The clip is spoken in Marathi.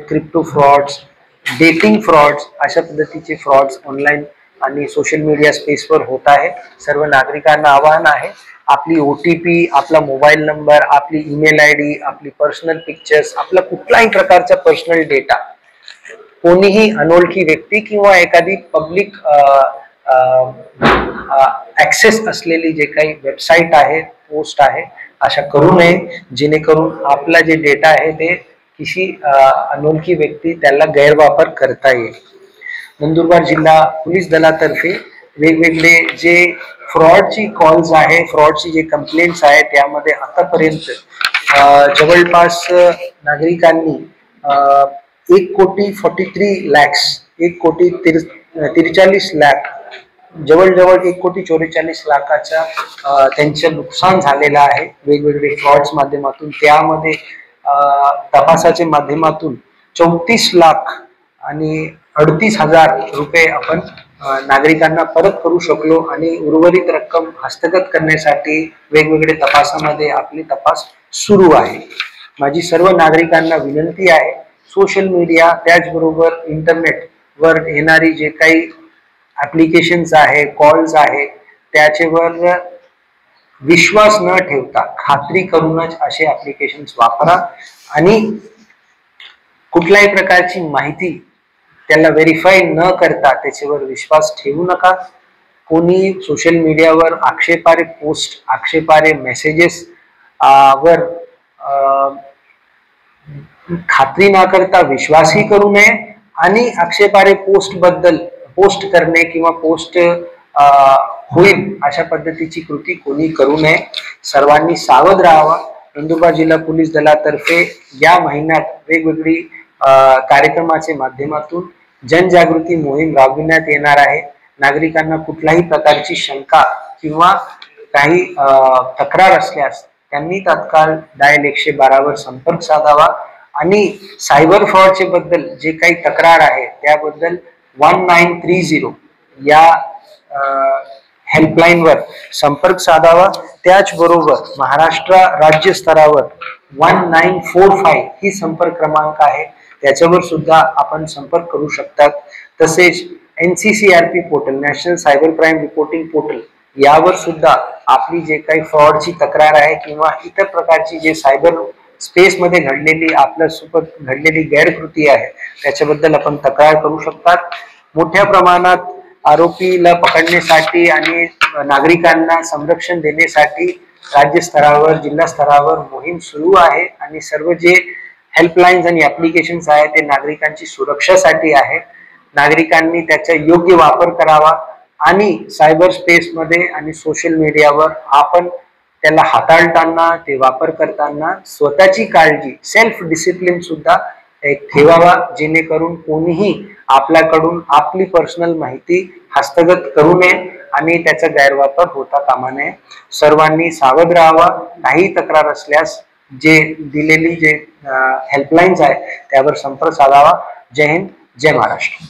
क्रिप्टो फ्रॉड्स, डेटिंग फ्रॉड्स अशा पद्धतीचे फ्रॉड्स ऑनलाईन आणि सोशल मीडिया स्पेसवर होत आहे। सर्व नागरिकांना आवाहन आहे, आपली OTP, आपला मोबाईल नंबर, आपली ईमेल ID, आपली पर्सनल पिक्चर्स, आपला कुठलाही प्रकारचा पर्सनल डेटा कोणीही अनोळखी व्यक्ती किंवा एखादी पब्लिक ॲक्सेस असलेली जे काही वेबसाईट आहे, पोस्ट आहे, अशा करू नये, जेणेकरून आपला जे डेटा आहे ते किसी अनोळखी व्यक्ती त्याला गैरवापर करता येईल। नंदुरबार जिल्हा पोलीस दलातर्फे वेगवेगळे जे फ्रॉडची कॉल्स आहे, फ्रॉडची जे कंप्लेंट्स आहे, त्यामध्ये आतापर्यंत जवळपास नागरिकांनी 1,43,00,000 जवळ 1,44,00,000 त्यांचं नुकसान झालेलं आहे वेगवेगळे फ्रॉड्स माध्यमातून। त्यामध्ये तपासाच्या माध्यमातून 34 लाख आणि 38,000 रुपये आपण नागरिकांना परत करू शकलो आणि उर्वरित रक्कम हस्तगत करण्यासाठी वेगवेगळे तपासामध्ये आपले तपास सुरू आहे। माझी सर्व नागरिकांना विनंती आहे, सोशल मीडिया त्याचबरोबर इंटरनेटवर येणारी जे काही ॲप्लिकेशन्स आहे, कॉल्स आहे, त्याच्यावर विश्वास न ठेवता खात्री करूनच असे ॲप्लिकेशन्स वापरा आणि कुठल्याही प्रकारची माहिती त्याला व्हेरीफाय न करता त्याच्यावर विश्वास ठेवू नका। कोणी सोशल मीडियावर आक्षेपार्ह पोस्ट, आक्षेपार्ह मेसेजेस वर खात्री न करता विश्वासही करू नये आणि आक्षेपार्ह पोस्ट करणे किंवा पोस्ट होईल अशा पद्धतीची कृती कोणी करू नये। सर्वांनी सावध राहावा। नंदुरबार जिल्हा पोलीस दलातर्फे या महिन्यात वेगवेगळी कार्यक्रमाच्या माध्यमातून जनजागृती मोहीम राबविण्यात येणार आहे। नागरिकांना कुठल्याही प्रकारची शंका किंवा काही तक्रार असल्यास त्यांनी तात्काळ डायल 112 वर संपर्क साधावा आणि सायबर फ्रॉडचे बद्दल जे काही तक्रार आहे त्याबद्दल 1930 या हेल्पलाईनवर संपर्क साधावा। त्याचबरोबर महाराष्ट्र राज्य स्तरावर 1945 ही संपर्क क्रमांक आहे, त्याच्यावर सुद्धा आपण संपर्क करू शकतात। तसेच NCCRP portal, national cyber crime reporting portal, यावर सुद्धा आपली जे काही फ्रॉडची तक्रार आहे किंवा इतर प्रकारची जे सायबर स्पेस मध्ये घडलेली आपल्यासोबत घडलेली गैरकृती आहे त्याच्याबद्दल आपण तक्रार करू शकतात। मोठ्या प्रमाणात आरोपीला पकडण्यासाठी आणि नागरिकांना संरक्षण देण्यासाठी राज्य स्तरावर, जिल्हा स्तरावर मोहीम सुरू आहे आणि सर्व जे हेल्पलाईन्स आणि ॲप्लिकेशन्स आहेत ते नागरिकांची सुरक्षेसाठी आहे। नागरिकांनी त्याचा योग्य वापर करावा आणि सायबर स्पेस मध्ये आणि सोशल मीडियावर आपण त्याला हाताळताना, ते वापर करताना स्वतःची काळजी, सेल्फ डिसिप्लिन सुद्धा एक ठेवावा, जेणेकरून कोणीही आपल्याकडून आपली पर्सनल माहिती हस्तगत करू नये आणि त्याचा गैरवापर होता कामा नये। सर्वांनी सावध राहावा। काही तक्रार असल्यास जे दिलेली जे हेल्पलाईन्स आहे त्यावर संपर्क साधावा। जय हिंद, जय महाराष्ट्र।